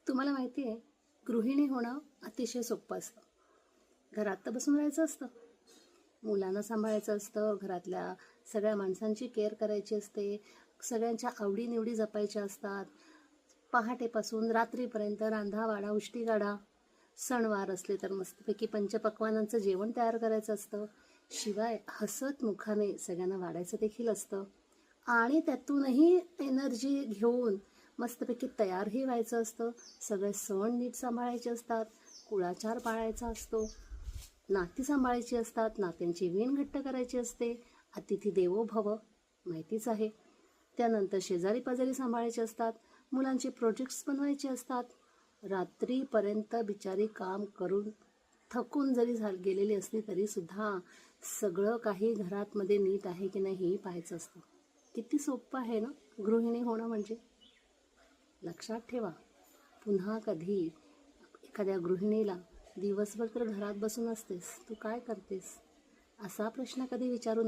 तुम्हाला माहिती आहे, गृहिणी होणं अतिशय सोपं असतं. घरात तर बसून राहायचं असतं, मुलांना सांभाळायचं असतं, घरातल्या सगळ्या माणसांची केअर करायची असते, सगळ्यांच्या आवडीनिवडी जपायच्या असतात. पहाटेपासून रात्रीपर्यंत रांधावाढा उष्टी काढा. सणवार असले तर मस्तपैकी पंचपक्वानांचं जेवण तयार करायचं असतं. शिवाय हसत मुखाने सगळ्यांना वाढायचं देखील असतं. आणि त्यातूनही एनर्जी घेऊन मस्तपैकी तयारही व्हायचं असतं. सगळे सण नीट सांभाळायचे असतात, कुळाचार पाळायचा असतो, नाती सांभाळायची असतात, नात्यांची वीण घट्ट करायची असते. अतिथी देवो भव माहितीच आहे. त्यानंतर शेजारी पाजारी सांभाळायचे असतात, मुलांचे प्रोजेक्ट्स बनवायचे असतात. रात्रीपर्यंत बिचारी काम करून थकून जरी गेलेली असली तरी सुद्धा सगळं काही घरातमध्ये नीट आहे की नाही हे पाहायचं असतं. किती सोपं आहे ना गृहिणी होणं म्हणजे. लक्षात ठेवा, पुन्हा कधी एखाद्या गृहिणीला दिवसभर तर घरात बसून असतेस, तू काय करतेस असा प्रश्न कधी विचारू नका.